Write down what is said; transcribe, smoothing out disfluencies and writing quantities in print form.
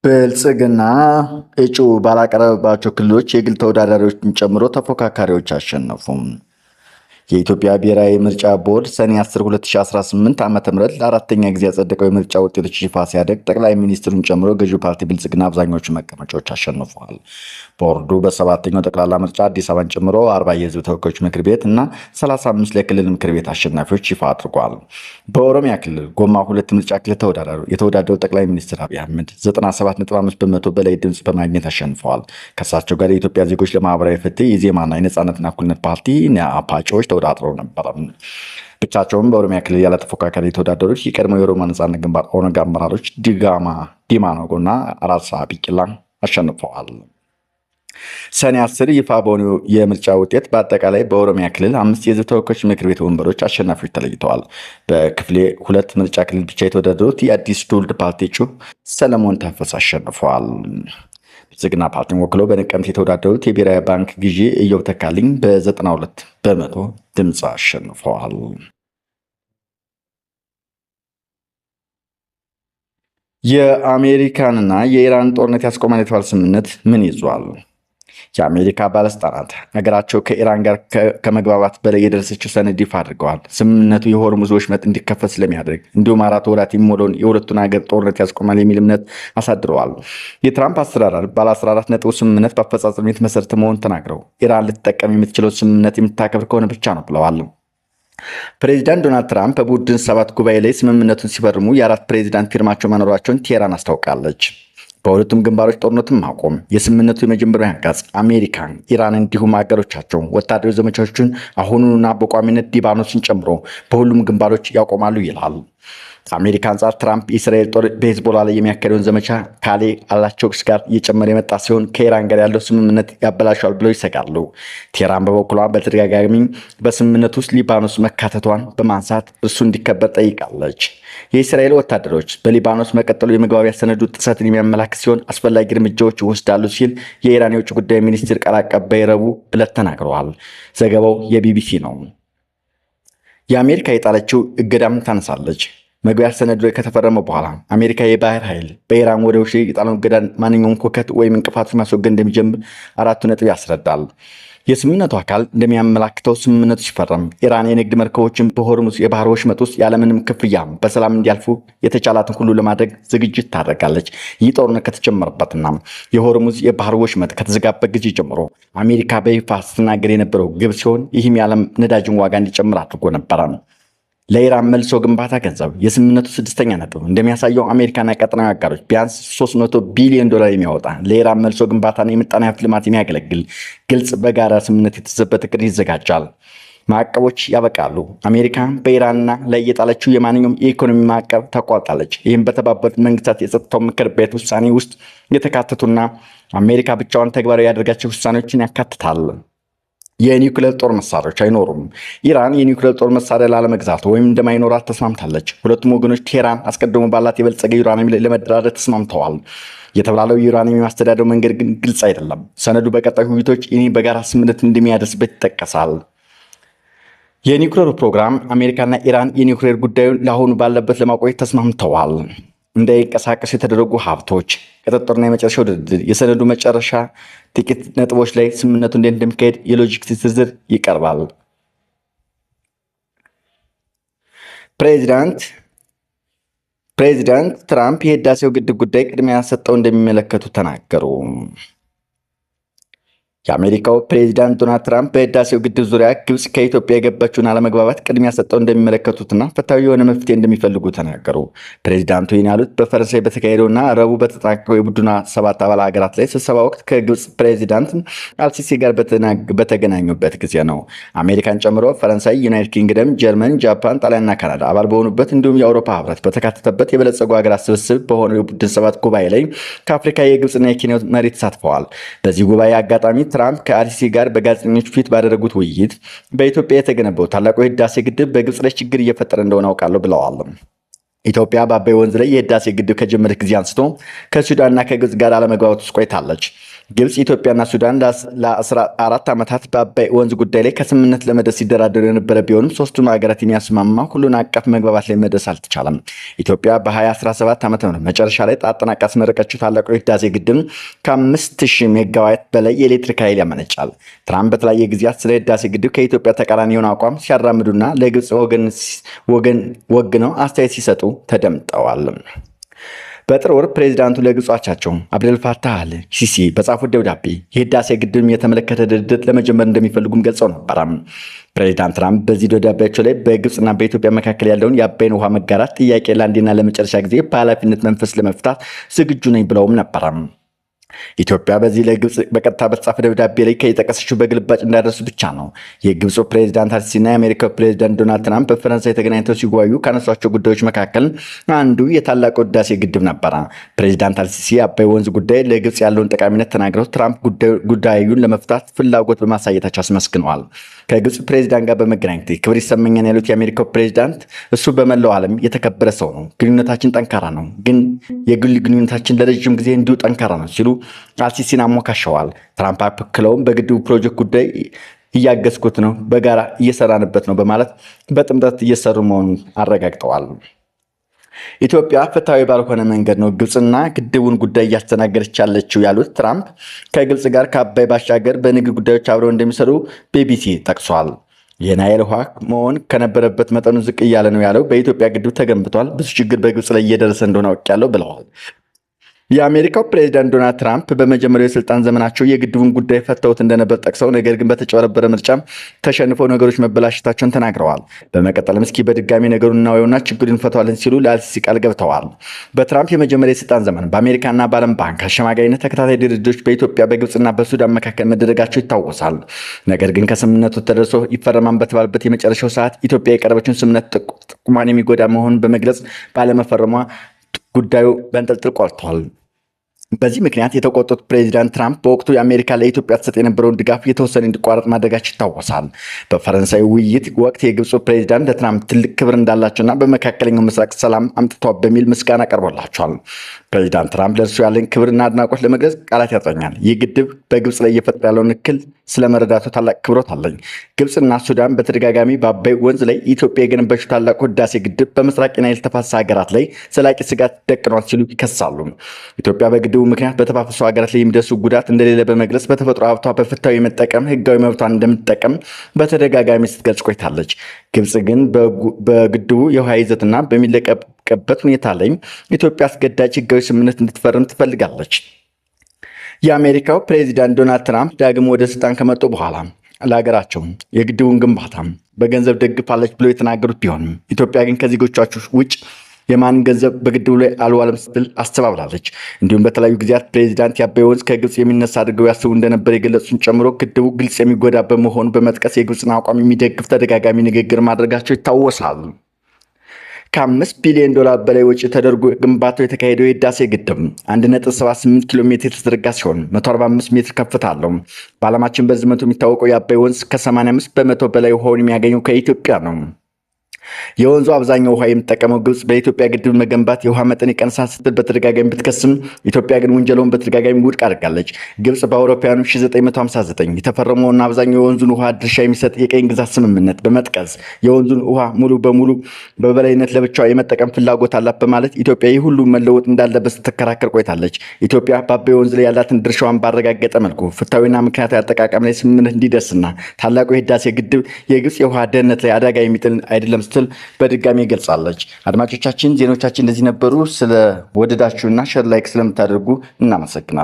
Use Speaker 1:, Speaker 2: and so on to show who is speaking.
Speaker 1: ብልጽግና እጩ ባላቀረበባቸው ክልሎች የግል ተወዳዳሪዎችን ጨምሮ ተፎካካሪዎች አሸነፉም። የኢትዮጵያ ብሔራዊ ምርጫ ቦርድ ሰኔ 10 2018 ዓ.ም ለአራተኛ ጊዜ ያጸደቀው የምርጫ ውጤቶች ይፋ ሲያደርግ ጠቅላይ ሚኒስትሩን ጨምሮ ገዢው ፓርቲ ብልጽግና አብዛኞቹ መቀመጫዎች አሸንፈዋል። ቦርዱ በሰባተኛው ጠቅላላ ምርጫ አዲስ አበባን ጨምሮ 40 የህዝብ ተወካዮች ምክር ቤት እና 35 ለክልል ምክር ቤት አሸናፊዎች ይፋ አድርጓል። በኦሮሚያ ክልል ጎማ ሁለት ምርጫ ክልል የተወዳደሩ ጠቅላይ ሚኒስትር አብይ አህመድ 97.5% በላይ ድምፅ በማግኘት አሸንፈዋል። ከእሳቸው ጋር የኢትዮጵያ ዜጎች ለማህበራዊ ፍትህ የዜማና የነጻነትና እኩልነት ፓርቲ አፓጮች ተወዳድረው ነበር። ብቻቸውን በኦሮሚያ ክልል ያለ ተፎካካሪ የተወዳደሩት የቀድሞው የኦሮሞ ነጻነት ግንባር ኦነግ አመራሮች ዲማ ነጎና አራርሳ ቢቂላ አሸንፈዋል። ሰኔ 10 ይፋ በሆነው የምርጫ ውጤት በአጠቃላይ በኦሮሚያ ክልል 5 የህዝብ ተወካዮች ምክር ቤት ወንበሮች አሸናፊዎች ተለይተዋል። በክፍሌ 2 ምርጫ ክልል ብቻ የተወዳደሩት የአዲስ ትውልድ ፓርቲ እጩ ሰለሞን ተንፈስ አሸንፈዋል። ብልጽግና ፓርቲን ወክለው በነቀምት የተወዳደሩት የብሔራዊ ባንክ ግዢ እዮብ ተካልኝ በ92% ድምፅ አሸንፈዋል። የአሜሪካንና የኢራን ጦርነት ያስቆማል የተባለ ስምምነት ምን ይዟል? የአሜሪካ ባለስልጣናት ሀገራቸው ከኢራን ጋር ከመግባባት በላይ የደረሰችው ሰነድ ይፋ አድርገዋል። ስምምነቱ የሆርሙዝ ወሽመጥ እንዲከፈት ስለሚያደርግ እንዲሁም 4 ወራት የሚሞላውን የሁለቱን ሀገር ጦርነት ያስቆማል የሚል እምነት አሳድረዋል። የትራምፕ አስተዳደር ባለ 14 ነጥብ ስምምነት በአፈጻጸም የተመሰረተ መሆኑን ተናግረው ኢራን ልትጠቀም የምትችለው ስምምነት የምታከብር ከሆነ ብቻ ነው ብለዋል። ፕሬዚዳንት ዶናልድ ትራምፕ በቡድን 7 ጉባኤ ላይ ስምምነቱን ሲፈርሙ የአራት ፕሬዚዳንት ፊርማቸው መኖራቸውን ቴህራን አስታውቃለች። በሁለቱም ግንባሮች ጦርነትን ማቆም የስምምነቱ የመጀመሪያ አንቀጽ አሜሪካን፣ ኢራን እንዲሁም ሀገሮቻቸው ወታደራዊ ዘመቻዎችን አሁኑና በቋሚነት ሊባኖስን ጨምሮ በሁሉም ግንባሮች ያቆማሉ ይላል። ከአሜሪካ አንጻር ትራምፕ የእስራኤል ጦር በሄዝቦላ ላይ የሚያካሄደውን ዘመቻ ካሌ አላቾክስ ጋር እየጨመረ የመጣ ሲሆን ከኢራን ጋር ያለው ስምምነት ያበላሻል ብለው ይሰጋሉ። ቴህራን በበኩሏ በተደጋጋሚ በስምምነት ውስጥ ሊባኖስ መካተቷን በማንሳት እርሱ እንዲከበር ጠይቃለች። የእስራኤል ወታደሮች በሊባኖስ መቀጠሉ የመግባቢያ ሰነዱ ጥሰትን የሚያመላክት ሲሆን አስፈላጊ እርምጃዎች ይወስዳሉ ሲል የኢራን የውጭ ጉዳይ ሚኒስትር ቃል አቀባይ ረቡዕ ዕለት ተናግረዋል። ዘገባው የቢቢሲ ነው። የአሜሪካ የጣለችው እገዳም ታነሳለች። መግቢያ ሰነዱ ከተፈረመ በኋላ አሜሪካ የባህር ኃይል በኢራን ወደቦች የጣለውን እገዳ ማንኛውም ኮከት ወይም እንቅፋት ማስወገድ እንደሚጀምር 4 ነጥብ ያስረዳል። የስምምነቱ አካል እንደሚያመላክተው ስምምነቱ ሲፈረም ኢራን የንግድ መርከቦችን በሆርሙዝ የባህር ወሽመጥ ውስጥ ያለምንም ክፍያ በሰላም እንዲያልፉ የተቻላትን ሁሉ ለማድረግ ዝግጅት ታደርጋለች። ይህ ጦርነት ከተጀመረበትና የሆርሙዝ የባህር ወሽመጥ ከተዘጋበት ጊዜ ጀምሮ አሜሪካ በይፋ ስትናገር የነበረው ግብ ሲሆን ይህም የዓለም ነዳጅን ዋጋ እንዲጨምር አድርጎ ነበረ። ለኢራን መልሶ ግንባታ ገንዘብ የስምምነቱ 6ኛ ነጥብ እንደሚያሳየው አሜሪካና ቀጠናዊ አጋሮች ቢያንስ $300 ቢሊዮን የሚያወጣ ለኢራን መልሶ ግንባታና የምጣኔ ሀብት ልማት የሚያገለግል ግልጽ በጋራ ስምምነት የተዘበት እቅድ ይዘጋጃል። ማዕቀቦች ያበቃሉ። አሜሪካ በኢራንና ላይ የጣለችው የማንኛውም የኢኮኖሚ ማዕቀብ ተቋርጣለች። ይህም በተባበሩት መንግስታት የጸጥታው ምክር ቤት ውሳኔ ውስጥ የተካተቱና አሜሪካ ብቻዋን ተግባራዊ ያደርጋቸው ውሳኔዎችን ያካትታል። የኒውክሌር ጦር መሳሪያዎች አይኖሩም። ኢራን የኒውክሌር ጦር መሳሪያ ላለመግዛት ወይም እንደማይኖራት ተስማምታለች። ሁለቱም ወገኖች ቴህራን አስቀድሞ ባላት የበለጸገ ዩራኒየም ላይ ለመደራደር ተስማምተዋል። የተባለው ዩራኒየም የማስተዳደሩ መንገድ ግን ግልጽ አይደለም። ሰነዱ በቀጣዩ ውይይቶች ይህን በጋራ ስምምነት እንደሚያደርስበት ይጠቀሳል። የኒውክሌር ፕሮግራም አሜሪካና ኢራን የኒውክሌር ጉዳዩን ለአሁኑ ባለበት ለማቆየት ተስማምተዋል። እንዳይንቀሳቀሱ የተደረጉ ሀብቶች ቁጥጥርና የመጨረሻው ድርድር የሰነዱ መጨረሻ ጥቂት ነጥቦች ላይ ስምምነቱ እንዴት እንደሚካሄድ የሎጂስቲክስ ዝርዝር ይቀርባል። ፕሬዚዳንት ትራምፕ የህዳሴው ግድብ ጉዳይ ቅድሚያ ሰጠው እንደሚመለከቱ ተናገሩ። የአሜሪካው ፕሬዚዳንት ዶናልድ ትራምፕ በህዳሴው ግድብ ዙሪያ ግብጽ ከኢትዮጵያ የገባችውን አለመግባባት ቅድሚያ ሰጠው እንደሚመለከቱትና ፍትሃዊ የሆነ መፍትሄ እንደሚፈልጉ ተናገሩ። ፕሬዚዳንቱ ይህን ያሉት በፈረንሳይ በተካሄደውና ረቡዕ በተጠናቀቀው የቡድኑ 7 አባል ሀገራት ላይ ስብሰባ ወቅት ከግብጽ ፕሬዚዳንት አልሲሲ ጋር በተገናኙበት ጊዜ ነው። አሜሪካን ጨምሮ ፈረንሳይ፣ ዩናይትድ ኪንግደም፣ ጀርመን፣ ጃፓን፣ ጣሊያንና ካናዳ አባል በሆኑበት እንዲሁም የአውሮፓ ህብረት በተካተተበት የበለጸጉ ሀገራት ስብስብ በሆነው የቡድን 7 ጉባኤ ላይ ከአፍሪካ የግብጽና የኬንያ መሪ ተሳትፈዋል። በዚህ ጉባኤ አጋጣሚ ትራምፕ ከአልሲሲ ጋር በጋዜጠኞች ፊት ባደረጉት ውይይት በኢትዮጵያ የተገነባው ታላቁ የህዳሴ ግድብ በግብጽ ላይ ችግር እየፈጠረ እንደሆነ አውቃለሁ ብለዋል። ኢትዮጵያ በአባይ ወንዝ ላይ የህዳሴ ግድብ ከጀመረች ጊዜ አንስቶ ከሱዳንና ከግብጽ ጋር አለመግባባት ውስጥ ቆይታለች። ግብጽ፣ ኢትዮጵያና ሱዳን ለ14 ዓመታት በአባይ ወንዝ ጉዳይ ላይ ከስምምነት ለመድረስ ሲደራደሩ የነበረ ቢሆንም ሶስቱም ሀገራት የሚያስማማ ሁሉን አቀፍ መግባባት ላይ መድረስ አልተቻለም። ኢትዮጵያ በ2017 ዓ.ም መጨረሻ ላይ አጠናቃ ያስመረቀችው ታላቁ የህዳሴ ግድብ ከ5000 ሜጋዋት በላይ የኤሌክትሪክ ኃይል ያመነጫል። ትራምፕ በተለያየ ጊዜያት ስለ ህዳሴ ግድብ ከኢትዮጵያ ተቃራኒ የሆነ አቋም ሲያራምዱና ለግብጽ ወግነው አስተያየት ሲሰጡ ተደምጠዋል። በጥር ወር ፕሬዚዳንቱ ለግብጽ አቻቸው አብደልፋታህ አል-ሲሲ በጻፉት ደብዳቤ የህዳሴ ግድብን የተመለከተ ድርድር ለመጀመር እንደሚፈልጉም ገልጸው ነበር። ፕሬዚዳንት ትራምፕ በዚህ ደብዳቤያቸው ላይ በግብጽና በኢትዮጵያ መካከል ያለውን የአባይን ውሃ መጋራት ጥያቄ ለአንዴና ለመጨረሻ ጊዜ በኃላፊነት መንፈስ ለመፍታት ዝግጁ ነኝ ብለውም ነበር። ኢትዮጵያ በዚህ ለግብጽ በቀጥታ በተጻፈ ደብዳቤ ላይ ከየጠቀሰችው በግልባጭ እንዳደረሱ ብቻ ነው። የግብፁ ፕሬዚዳንት አልሲሲና የአሜሪካው ፕሬዚዳንት ዶናልድ ትራምፕ በፈረንሳይ ተገናኝተው ሲጓዩ ካነሷቸው ጉዳዮች መካከል አንዱ የታላቁ ህዳሴ ግድብ ነበረ። ፕሬዚዳንት አልሲሲ የአባይ ወንዝ ጉዳይ ለግብጽ ያለውን ጠቃሚነት ተናግረው ትራምፕ ጉዳዩን ለመፍታት ፍላጎት በማሳየታቸው አስመስግነዋል። ከግብጽ ፕሬዚዳንት ጋር በመገናኘት ክብር ይሰማኛል ያሉት የአሜሪካው ፕሬዚዳንት እሱ በመላው ዓለም የተከበረ ሰው ነው፣ ግንኙነታችን ጠንካራ ነው፣ ግን የግል ግንኙነታችን ለረጅም ጊዜ እንዲሁ ጠንካራ ነው ሲሉ አልሲሲን አሞካሸዋል። ትራምፕ አክለውም በግድቡ ፕሮጀክት ጉዳይ እያገዝኩት ነው፣ በጋራ እየሰራንበት ነው በማለት በጥምረት እየሰሩ መሆኑን አረጋግጠዋል። ኢትዮጵያ ፍትሐዊ ባልሆነ መንገድ ነው ግብጽና ግድቡን ጉዳይ እያስተናገደች ያለችው ያሉት ትራምፕ ከግብጽ ጋር ከአባይ ባሻገር በንግድ ጉዳዮች አብረው እንደሚሰሩ ቢቢሲ ጠቅሷል። የናይል ውሃ መሆን ከነበረበት መጠኑ ዝቅ እያለ ነው ያለው በኢትዮጵያ ግድብ ተገንብቷል፣ ብዙ ችግር በግብጽ ላይ እየደረሰ እንደሆነ አውቄያለሁ ብለዋል። የአሜሪካው ፕሬዚዳንት ዶናልድ ትራምፕ በመጀመሪያው የስልጣን ዘመናቸው የግድቡን ጉዳይ ፈተውት እንደነበር ጠቅሰው ነገር ግን በተጨበረበረ ምርጫ ተሸንፈው ነገሮች መበላሸታቸውን ተናግረዋል። በመቀጠልም እስኪ በድጋሚ ነገሩን እናወውና ችግሩን እንፈታዋለን ሲሉ ለአልሲሲ ቃል ገብተዋል። በትራምፕ የመጀመሪያ የስልጣን ዘመን በአሜሪካና በዓለም ባንክ አሸማጋይነት ተከታታይ ድርድሮች በኢትዮጵያ በግብጽና በሱዳን መካከል መደረጋቸው ይታወሳል። ነገር ግን ከስምምነቱ ተደርሶ ይፈረማን በተባለበት የመጨረሻው ሰዓት ኢትዮጵያ የቀረበችውን ስምምነት ጥቅሟን የሚጎዳ መሆኑን በመግለጽ ባለመፈረሟ ጉዳዩ በእንጥልጥል ቆይቷል። በዚህ ምክንያት የተቆጡት ፕሬዚዳንት ትራምፕ በወቅቱ የአሜሪካ ለኢትዮጵያ ተሰጥ የነበረውን ድጋፍ የተወሰነ እንዲቋረጥ ማድረጋቸው ይታወሳል። በፈረንሳይ ውይይት ወቅት የግብፁ ፕሬዚዳንት ለትራምፕ ትልቅ ክብር እንዳላቸውና በመካከለኛው ምስራቅ ሰላም አምጥተዋል በሚል ምስጋና ቀርቦላቸዋል። ፕሬዚዳንት ትራምፕ ለእርሱ ያለን ክብርና አድናቆት ለመግለጽ ቃላት ያጥረኛል። ይህ ግድብ በግብጽ ላይ እየፈጠረ ያለውን እክል ስለመረዳቱ ታላቅ ክብሮት አለኝ። ግብጽና ሱዳን በተደጋጋሚ በአባይ ወንዝ ላይ ኢትዮጵያ የገነባችው ታላቁ ህዳሴ ግድብ በምስራቅ የናይል ተፋሰስ ሀገራት ላይ ዘላቂ ስጋት ደቅኗል ሲሉ ይከሳሉ። ኢትዮጵያ በግድቡ ምክንያት በተፋሰሱ ሀገራት ላይ የሚደርሱ ጉዳት እንደሌለ በመግለጽ በተፈጥሮ ሀብቷ በፍትሃዊ የመጠቀም ህጋዊ መብቷን እንደምትጠቀም በተደጋጋሚ ስትገልጽ ቆይታለች። ግብጽ ግን በግድቡ የውሃ ይዘትና በሚለቀቅበት ሁኔታ ላይ ኢትዮጵያ አስገዳጅ ህጋዊ ስምምነት እንድትፈርም ትፈልጋለች። የአሜሪካው ፕሬዚዳንት ዶናልድ ትራምፕ ዳግም ወደ ስልጣን ከመጡ በኋላ ለሀገራቸው የግድቡን ግንባታ በገንዘብ ደግፋለች ብለው የተናገሩት ቢሆንም ኢትዮጵያ ግን ከዜጎቻቸው ውጭ የማን ገንዘብ በግድቡ ላይ አልዋለም ስትል አስተባብላለች። እንዲሁም በተለያዩ ጊዜያት ፕሬዚዳንት የአባይ ወንዝ ከግብጽ የሚነሳ አድርገው ያስቡ እንደነበር የገለጹን ጨምሮ ግድቡ ግልጽ የሚጎዳ በመሆኑ በመጥቀስ የግብጽን አቋም የሚደግፍ ተደጋጋሚ ንግግር ማድረጋቸው ይታወሳል። ከ5 ቢሊዮን ዶላር በላይ ወጪ ተደርጎ ግንባታው የተካሄደው የህዳሴ ግድብ 1.78 ኪሎ ሜትር የተዘረጋ ሲሆን 145 ሜትር ከፍታ አለው። በዓለማችን በዝመቱ የሚታወቀው የአባይ ወንዝ ከ85 በመቶ በላይ ውሃውን የሚያገኘው ከኢትዮጵያ ነው። የወንዙ አብዛኛው ውሃ የምትጠቀመው ግብጽ በኢትዮጵያ ግድብ መገንባት የውሃ መጠን ይቀንሳል ስትል በተደጋጋሚ ብትከስም ኢትዮጵያ ግን ውንጀላውን በተደጋጋሚ ውድቅ አድርጋለች። ግብጽ በአውሮፓውያኑ 1959 የተፈረመውና አብዛኛው የወንዙን ውሃ ድርሻ የሚሰጥ የቀኝ ግዛት ስምምነት በመጥቀስ የወንዙን ውሃ ሙሉ በሙሉ በበላይነት ለብቻዋ የመጠቀም ፍላጎት አላት በማለት ኢትዮጵያ ይህ ሁሉ መለወጥ እንዳለበት ስትከራከር ቆይታለች። ኢትዮጵያ በአባይ ወንዝ ላይ ያላትን ድርሻዋን ባረጋገጠ መልኩ ፍትሐዊና ምክንያታዊ አጠቃቀም ላይ ስምምነት እንዲደርስና ታላቁ የህዳሴ ግድብ የግብጽ የውሃ ደህንነት ላይ አደጋ የሚጥል አይደለም በድጋሚ ገልጻለች። አድማጮቻችን ዜናዎቻችን እንደዚህ ነበሩ። ስለወደዳችሁና ሼር ላይክ ስለምታደርጉ እናመሰግናለን።